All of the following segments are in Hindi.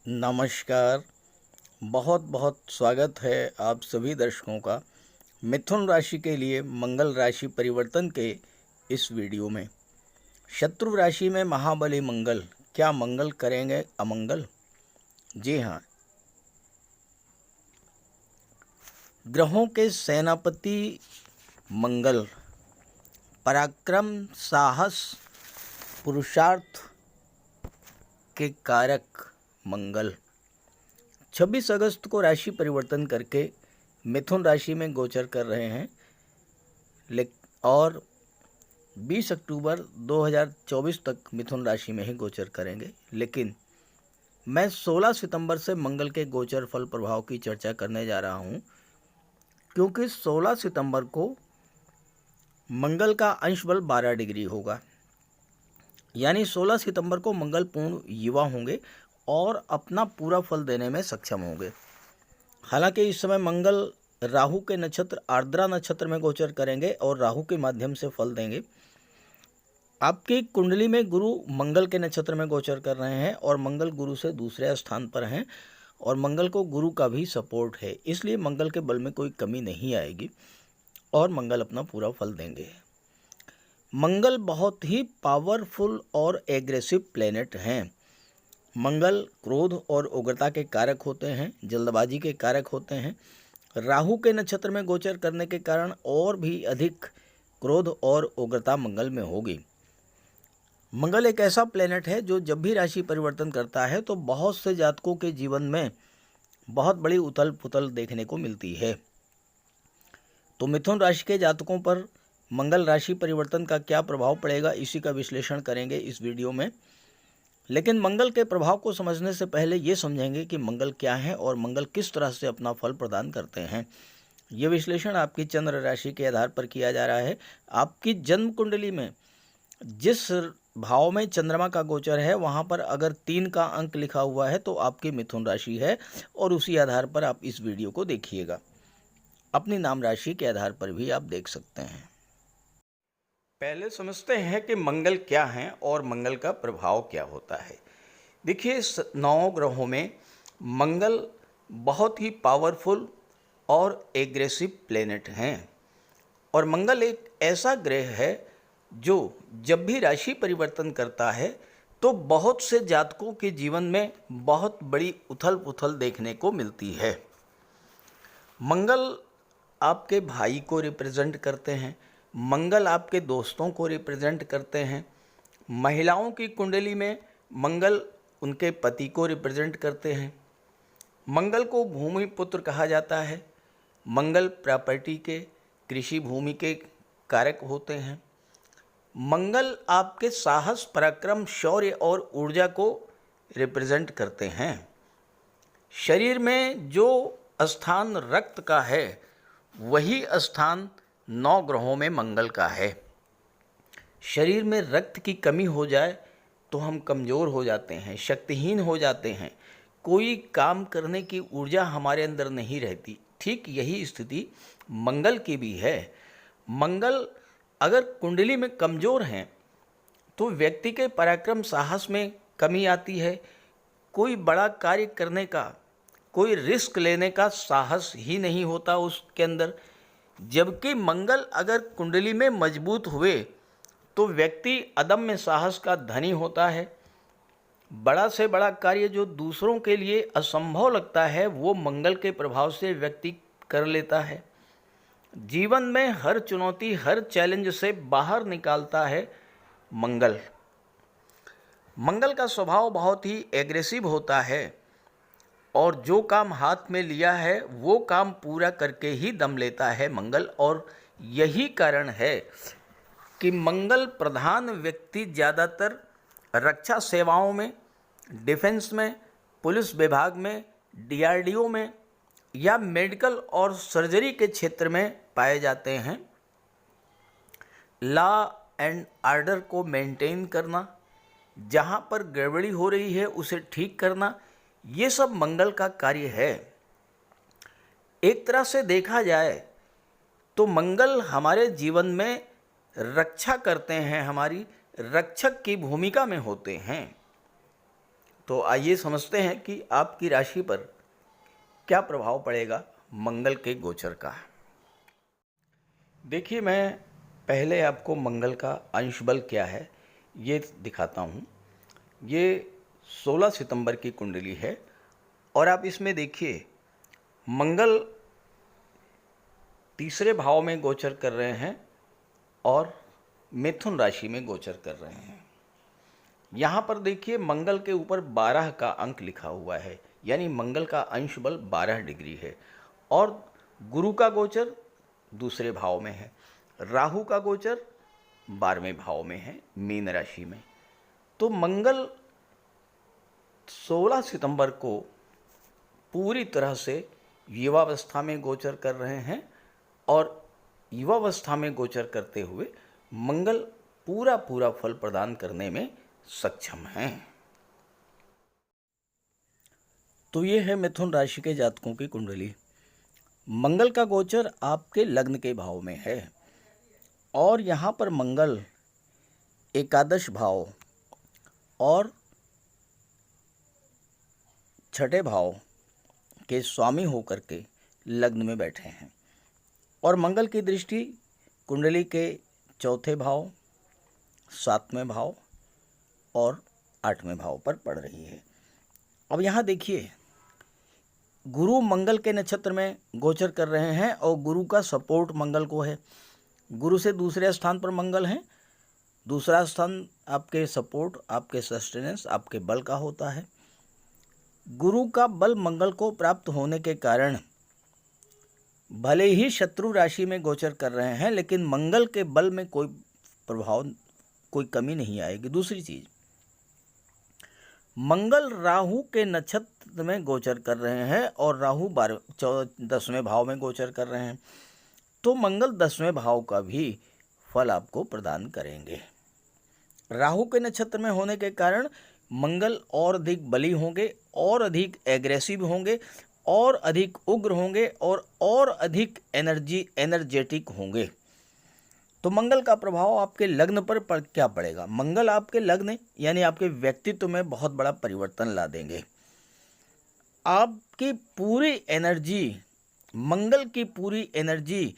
नमस्कार। बहुत बहुत स्वागत है आप सभी दर्शकों का मिथुन राशि के लिए मंगल राशि परिवर्तन के इस वीडियो में। शत्रु राशि में महाबली मंगल क्या मंगल करेंगे अमंगल? जी हाँ, ग्रहों के सेनापति मंगल, पराक्रम, साहस, पुरुषार्थ के कारक मंगल 26 अगस्त को राशि परिवर्तन करके मिथुन राशि में गोचर कर रहे हैं और 20 अक्टूबर 2024 तक मिथुन राशि में ही गोचर करेंगे। लेकिन मैं 16 सितंबर से मंगल के गोचर फल प्रभाव की चर्चा करने जा रहा हूं, क्योंकि 16 सितंबर को मंगल का अंश बल 12 डिग्री होगा। यानी 16 सितंबर को मंगल पूर्ण युवा होंगे और अपना पूरा फल देने में सक्षम होंगे। हालांकि इस समय मंगल राहु के नक्षत्र आर्द्रा नक्षत्र में गोचर करेंगे और राहु के माध्यम से फल देंगे। आपकी कुंडली में गुरु मंगल के नक्षत्र में गोचर कर रहे हैं और मंगल गुरु से दूसरे स्थान पर हैं और मंगल को गुरु का भी सपोर्ट है, इसलिए मंगल के बल में कोई कमी नहीं आएगी और मंगल अपना पूरा फल देंगे। मंगल बहुत ही पावरफुल और एग्रेसिव प्लेनेट हैं। मंगल क्रोध और उग्रता के कारक होते हैं, जल्दबाजी के कारक होते हैं। राहु के नक्षत्र में गोचर करने के कारण और भी अधिक क्रोध और उग्रता मंगल में होगी। मंगल एक ऐसा प्लेनेट है जो जब भी राशि परिवर्तन करता है तो बहुत से जातकों के जीवन में बहुत बड़ी उथल पुथल देखने को मिलती है। तो मिथुन राशि के जातकों पर मंगल राशि परिवर्तन का क्या प्रभाव पड़ेगा, इसी का विश्लेषण करेंगे इस वीडियो में। लेकिन मंगल के प्रभाव को समझने से पहले ये समझेंगे कि मंगल क्या है और मंगल किस तरह से अपना फल प्रदान करते हैं। ये विश्लेषण आपकी चंद्र राशि के आधार पर किया जा रहा है। आपकी जन्म कुंडली में जिस भाव में चंद्रमा का गोचर है वहाँ पर अगर 3 का अंक लिखा हुआ है तो आपकी मिथुन राशि है और उसी आधार पर आप इस वीडियो को देखिएगा। अपनी नाम राशि के आधार पर भी आप देख सकते हैं। पहले समझते हैं कि मंगल क्या है और मंगल का प्रभाव क्या होता है। देखिए, इस 9 ग्रहों में मंगल बहुत ही पावरफुल और एग्रेसिव प्लेनेट हैं और मंगल एक ऐसा ग्रह है जो जब भी राशि परिवर्तन करता है तो बहुत से जातकों के जीवन में बहुत बड़ी उथल पुथल देखने को मिलती है। मंगल आपके भाई को रिप्रेजेंट करते हैं, मंगल आपके दोस्तों को रिप्रेजेंट करते हैं। महिलाओं की कुंडली में मंगल उनके पति को रिप्रेजेंट करते हैं। मंगल को भूमि पुत्र कहा जाता है। मंगल प्रॉपर्टी के, कृषि भूमि के कारक होते हैं। मंगल आपके साहस, पराक्रम, शौर्य और ऊर्जा को रिप्रेजेंट करते हैं। शरीर में जो स्थान रक्त का है वही स्थान 9 ग्रहों में मंगल का है। शरीर में रक्त की कमी हो जाए तो हम कमज़ोर हो जाते हैं, शक्तिहीन हो जाते हैं, कोई काम करने की ऊर्जा हमारे अंदर नहीं रहती। ठीक यही स्थिति मंगल की भी है। मंगल अगर कुंडली में कमज़ोर हैं तो व्यक्ति के पराक्रम, साहस में कमी आती है। कोई बड़ा कार्य करने का, कोई रिस्क लेने का साहस ही नहीं होता उसके अंदर। जबकि मंगल अगर कुंडली में मजबूत हुए तो व्यक्ति अदम्य साहस का धनी होता है। बड़ा से बड़ा कार्य जो दूसरों के लिए असंभव लगता है वो मंगल के प्रभाव से व्यक्ति कर लेता है। जीवन में हर चुनौती, हर चैलेंज से बाहर निकालता है मंगल। मंगल का स्वभाव बहुत ही एग्रेसिव होता है और जो काम हाथ में लिया है वो काम पूरा करके ही दम लेता है मंगल। और यही कारण है कि मंगल प्रधान व्यक्ति ज़्यादातर रक्षा सेवाओं में, डिफेंस में, पुलिस विभाग में, डीआरडीओ में या मेडिकल और सर्जरी के क्षेत्र में पाए जाते हैं। लॉ एंड ऑर्डर को मेंटेन करना, जहाँ पर गड़बड़ी हो रही है उसे ठीक करना, ये सब मंगल का कार्य है। एक तरह से देखा जाए तो मंगल हमारे जीवन में रक्षा करते हैं, हमारी रक्षक की भूमिका में होते हैं। तो आइए समझते हैं कि आपकी राशि पर क्या प्रभाव पड़ेगा मंगल के गोचर का। देखिए, मैं पहले आपको मंगल का अंश बल क्या है ये दिखाता हूँ। ये 16 सितंबर की कुंडली है और आप इसमें देखिए मंगल तीसरे भाव में गोचर कर रहे हैं और मिथुन राशि में गोचर कर रहे हैं। यहाँ पर देखिए मंगल के ऊपर 12 का अंक लिखा हुआ है, यानी मंगल का अंश बल 12 डिग्री है। और गुरु का गोचर दूसरे भाव में है, राहु का गोचर 12वें भाव में है, मीन राशि में। तो मंगल 16 सितंबर को पूरी तरह से युवावस्था में गोचर कर रहे हैं और युवावस्था में गोचर करते हुए मंगल पूरा फल प्रदान करने में सक्षम हैं। तो ये है मिथुन राशि के जातकों की कुंडली। मंगल का गोचर आपके लग्न के भाव में है और यहाँ पर मंगल एकादश भाव और छठे भाव के स्वामी होकर के लग्न में बैठे हैं और मंगल की दृष्टि कुंडली के चौथे भाव, 7वें भाव और 8वें भाव पर पड़ रही है। अब यहाँ देखिए गुरु मंगल के नक्षत्र में गोचर कर रहे हैं और गुरु का सपोर्ट मंगल को है। गुरु से दूसरे स्थान पर मंगल हैं। दूसरा स्थान आपके सपोर्ट, आपके सस्टेनेंस, आपके बल का होता है। गुरु का बल मंगल को प्राप्त होने के कारण भले ही शत्रु राशि में गोचर कर रहे हैं, लेकिन मंगल के बल में कोई प्रभाव, कोई कमी नहीं आएगी। दूसरी चीज, मंगल राहु के नक्षत्र में गोचर कर रहे हैं और राहु 10वें भाव में गोचर कर रहे हैं, तो मंगल 10वें भाव का भी फल आपको प्रदान करेंगे। राहु के नक्षत्र में होने के कारण मंगल और अधिक बली होंगे, और अधिक एग्रेसिव होंगे, और अधिक उग्र होंगे और अधिक एनर्जेटिक होंगे। तो मंगल का प्रभाव आपके लग्न पर क्या पड़ेगा? मंगल आपके लग्न यानी आपके व्यक्तित्व में बहुत बड़ा परिवर्तन ला देंगे। आपकी पूरी एनर्जी, मंगल की पूरी एनर्जी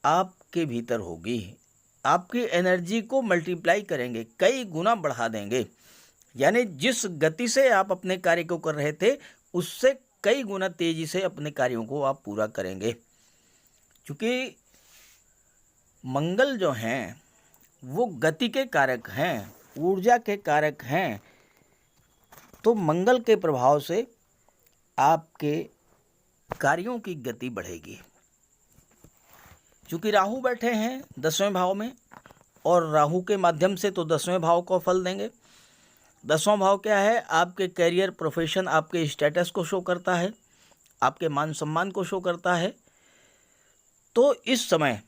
आपके भीतर होगी। आपकी एनर्जी को मल्टीप्लाई करेंगे, कई गुना बढ़ा देंगे। यानी जिस गति से आप अपने कार्य को कर रहे थे उससे कई गुना तेजी से अपने कार्यों को आप पूरा करेंगे। क्योंकि मंगल जो हैं वो गति के कारक हैं, ऊर्जा के कारक हैं। तो मंगल के प्रभाव से आपके कार्यों की गति बढ़ेगी। क्योंकि राहु बैठे हैं 10वें भाव में और राहु के माध्यम से तो 10वें भाव को फल देंगे। 10वां भाव क्या है? आपके कैरियर, प्रोफेशन, आपके स्टेटस को शो करता है, आपके मान सम्मान को शो करता है। तो इस समय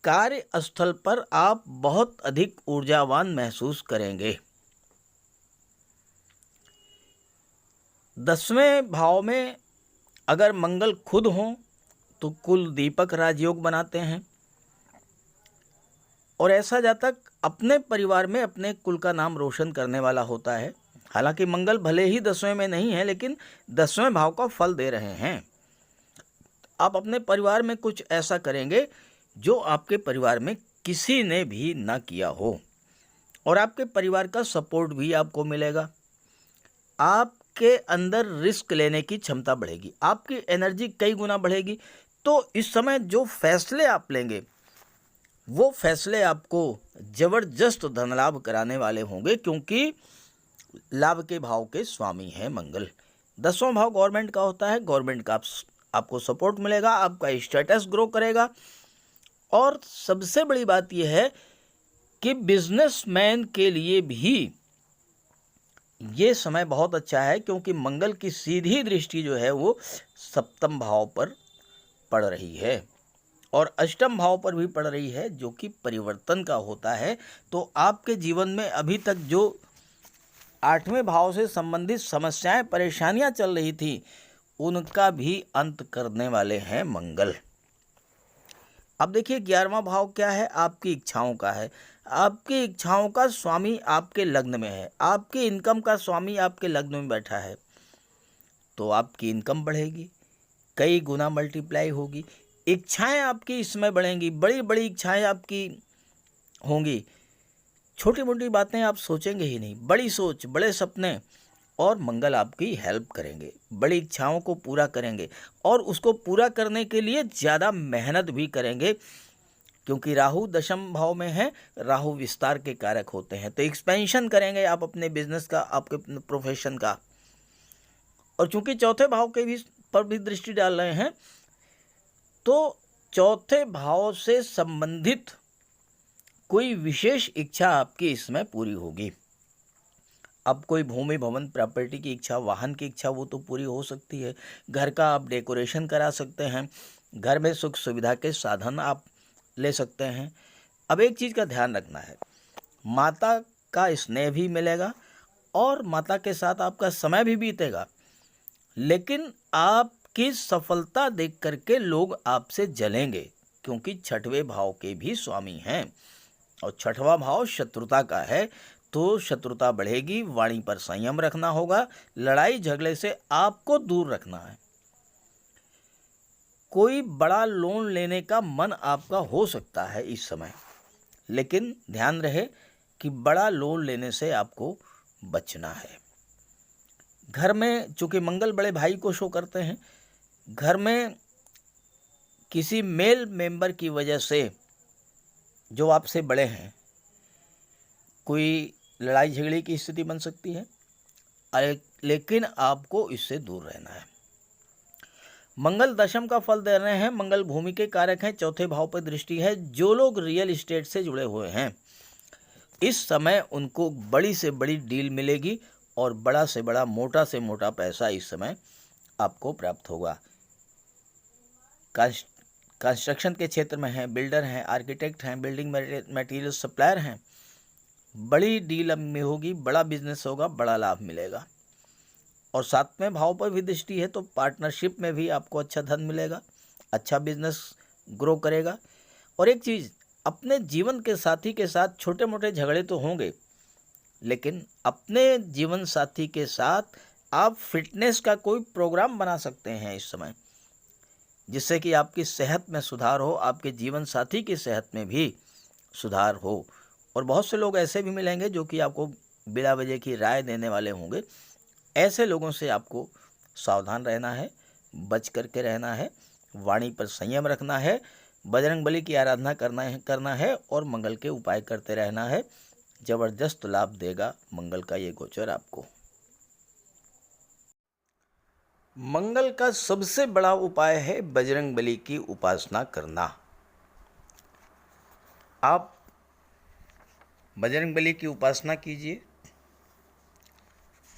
कार्यस्थल पर आप बहुत अधिक ऊर्जावान महसूस करेंगे। 10वें भाव में अगर मंगल खुद हो तो कुल दीपक राजयोग बनाते हैं और ऐसा जातक अपने परिवार में अपने कुल का नाम रोशन करने वाला होता है। हालांकि मंगल भले ही 10वें में नहीं है, लेकिन 10वें भाव का फल दे रहे हैं। आप अपने परिवार में कुछ ऐसा करेंगे जो आपके परिवार में किसी ने भी ना किया हो और आपके परिवार का सपोर्ट भी आपको मिलेगा। आपके अंदर रिस्क लेने की क्षमता बढ़ेगी, आपकी एनर्जी कई गुना बढ़ेगी। तो इस समय जो फैसले आप लेंगे वो फैसले आपको जबरदस्त धन लाभ कराने वाले होंगे, क्योंकि लाभ के भाव के स्वामी है मंगल। 10वां भाव गवर्नमेंट का होता है। गवर्नमेंट का आपको सपोर्ट मिलेगा, आपका स्टेटस ग्रो करेगा। और सबसे बड़ी बात यह है कि बिजनेसमैन के लिए भी ये समय बहुत अच्छा है, क्योंकि मंगल की सीधी दृष्टि जो है वो 7वें भाव पर पड़ रही है और 8वें भाव पर भी पड़ रही है, जो कि परिवर्तन का होता है। तो आपके जीवन में अभी तक जो 8वें भाव से संबंधित समस्याएं, परेशानियां चल रही थी, उनका भी अंत करने वाले हैं मंगल। अब देखिए 11वां भाव क्या है, आपकी इच्छाओं का है। आपकी इच्छाओं का स्वामी आपके लग्न में है, आपकी इनकम का स्वामी आपके लग्न में बैठा है, तो आपकी इनकम बढ़ेगी, कई गुना मल्टीप्लाई होगी। इच्छाएं आपकी इसमें बढ़ेंगी, बड़ी बड़ी इच्छाएं आपकी होंगी। छोटी मोटी बातें आप सोचेंगे ही नहीं, बड़ी सोच, बड़े सपने, और मंगल आपकी हेल्प करेंगे, बड़ी इच्छाओं को पूरा करेंगे और उसको पूरा करने के लिए ज़्यादा मेहनत भी करेंगे, क्योंकि राहु दशम भाव में है। राहु विस्तार के कारक होते हैं, तो एक्सपेंशन करेंगे आप अपने बिजनेस का, आपके प्रोफेशन का। और चूंकि चौथे भाव के भी पर भी दृष्टि डाल रहे हैं, तो चौथे भाव से संबंधित कोई विशेष इच्छा आपकी इसमें पूरी होगी। अब कोई भूमि भवन प्रॉपर्टी की इच्छा, वाहन की इच्छा, वो तो पूरी हो सकती है। घर का आप डेकोरेशन करा सकते हैं, घर में सुख सुविधा के साधन आप ले सकते हैं। अब एक चीज़ का ध्यान रखना है, माता का स्नेह भी मिलेगा और माता के साथ आपका समय भी बीतेगा, लेकिन आपकी सफलता देख करके लोग आपसे जलेंगे, क्योंकि छठवें भाव के भी स्वामी हैं और छठवां भाव शत्रुता का है, तो शत्रुता बढ़ेगी। वाणी पर संयम रखना होगा, लड़ाई झगड़े से आपको दूर रखना है। कोई बड़ा लोन लेने का मन आपका हो सकता है इस समय, लेकिन ध्यान रहे कि बड़ा लोन लेने से आपको बचना है। घर में चूंकि मंगल बड़े भाई को शो करते हैं, घर में किसी मेल मेंबर की वजह से जो आपसे बड़े हैं, कोई लड़ाई झगड़े की स्थिति बन सकती है, लेकिन आपको इससे दूर रहना है। मंगल दशम का फल दे रहे हैं, मंगल भूमि के कारक हैं, चौथे भाव पर दृष्टि है। जो लोग रियल एस्टेट से जुड़े हुए हैं, इस समय उनको बड़ी से बड़ी डील मिलेगी और बड़ा से बड़ा, मोटा से मोटा पैसा इस समय आपको प्राप्त होगा। कंस्ट्रक्शन के क्षेत्र में हैं, बिल्डर हैं, आर्किटेक्ट हैं, बिल्डिंग मटेरियल सप्लायर हैं, बड़ी डील में होगी, बड़ा बिजनेस होगा, बड़ा लाभ मिलेगा। और 7वें भाव पर भी दृष्टि है, तो पार्टनरशिप में भी आपको अच्छा धन मिलेगा, अच्छा बिजनेस ग्रो करेगा। और एक चीज़, अपने जीवन के साथी के साथ छोटे मोटे झगड़े तो होंगे, लेकिन अपने जीवन साथी के साथ आप फिटनेस का कोई प्रोग्राम बना सकते हैं इस समय, जिससे कि आपकी सेहत में सुधार हो, आपके जीवन साथी की सेहत में भी सुधार हो। और बहुत से लोग ऐसे भी मिलेंगे जो कि आपको बिला वजह की राय देने वाले होंगे। ऐसे लोगों से आपको सावधान रहना है, बच करके रहना है, वाणी पर संयम रखना है, बजरंग बली की आराधना करना है और मंगल के उपाय करते रहना है। जबरदस्त लाभ देगा मंगल का ये गोचर आपको। मंगल का सबसे बड़ा उपाय है बजरंग बली की उपासना करना। आप बजरंग बली की उपासना कीजिए,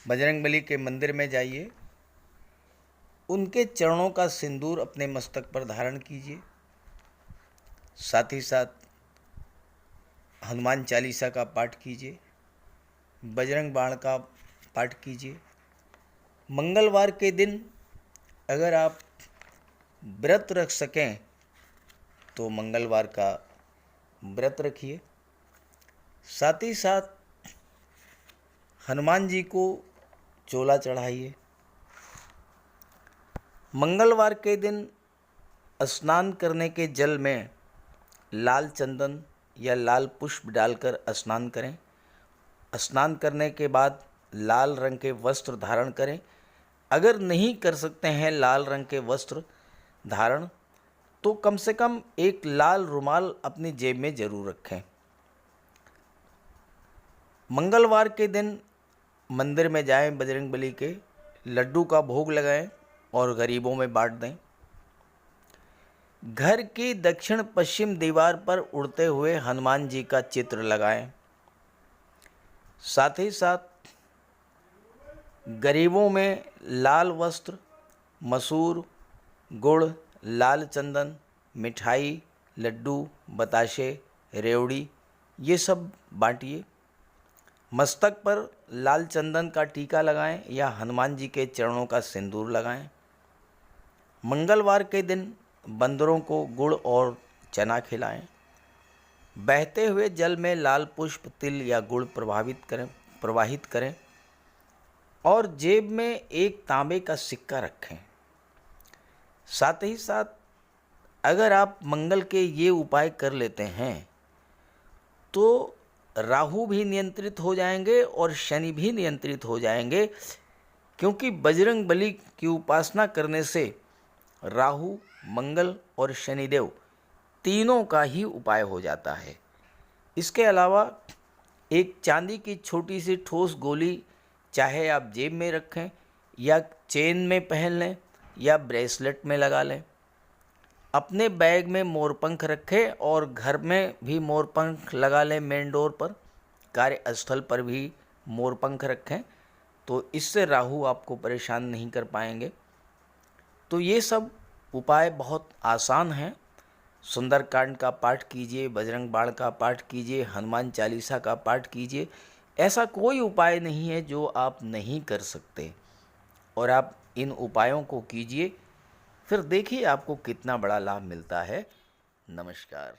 बजरंग बली के मंदिर में जाइए, उनके चरणों का सिंदूर अपने मस्तक पर धारण कीजिए, साथ ही साथ हनुमान चालीसा का पाठ कीजिए, बजरंग बाण का पाठ कीजिए। मंगलवार के दिन अगर आप व्रत रख सकें तो मंगलवार का व्रत रखिए। साथ ही साथ हनुमान जी को चोला चढ़ाइए। मंगलवार के दिन स्नान करने के जल में लाल चंदन या लाल पुष्प डालकर स्नान करें। स्नान करने के बाद लाल रंग के वस्त्र धारण करें। अगर नहीं कर सकते हैं लाल रंग के वस्त्र धारण, तो कम से कम एक लाल रुमाल अपनी जेब में जरूर रखें। मंगलवार के दिन मंदिर में जाएं, बजरंग बली के लड्डू का भोग लगाएं और गरीबों में बांट दें। घर की दक्षिण पश्चिम दीवार पर उड़ते हुए हनुमान जी का चित्र लगाएं। साथ ही साथ गरीबों में लाल वस्त्र, मसूर, गुड़, लाल चंदन, मिठाई, लड्डू, बताशे, रेवड़ी, ये सब बांटिए। मस्तक पर लाल चंदन का टीका लगाएं या हनुमान जी के चरणों का सिंदूर लगाएं। मंगलवार के दिन बंदरों को गुड़ और चना खिलाएं। बहते हुए जल में लाल पुष्प, तिल या गुड़ प्रवाहित करें और जेब में एक तांबे का सिक्का रखें। साथ ही साथ अगर आप मंगल के ये उपाय कर लेते हैं तो राहु भी नियंत्रित हो जाएंगे और शनि भी नियंत्रित हो जाएंगे, क्योंकि बजरंग बली की उपासना करने से राहु, मंगल और शनिदेव तीनों का ही उपाय हो जाता है। इसके अलावा एक चांदी की छोटी सी ठोस गोली चाहे आप जेब में रखें या चेन में पहन लें या ब्रेसलेट में लगा लें। अपने बैग में मोरपंख रखें और घर में भी मोरपंख लगा लें। मेन डोर पर, कार्यस्थल पर भी मोरपंख रखें, तो इससे राहु आपको परेशान नहीं कर पाएंगे। तो ये सब उपाय बहुत आसान हैं। सुंदरकांड का पाठ कीजिए, बजरंग बाण का पाठ कीजिए, हनुमान चालीसा का पाठ कीजिए। ऐसा कोई उपाय नहीं है जो आप नहीं कर सकते, और आप इन उपायों को कीजिए, फिर देखिए आपको कितना बड़ा लाभ मिलता है। नमस्कार।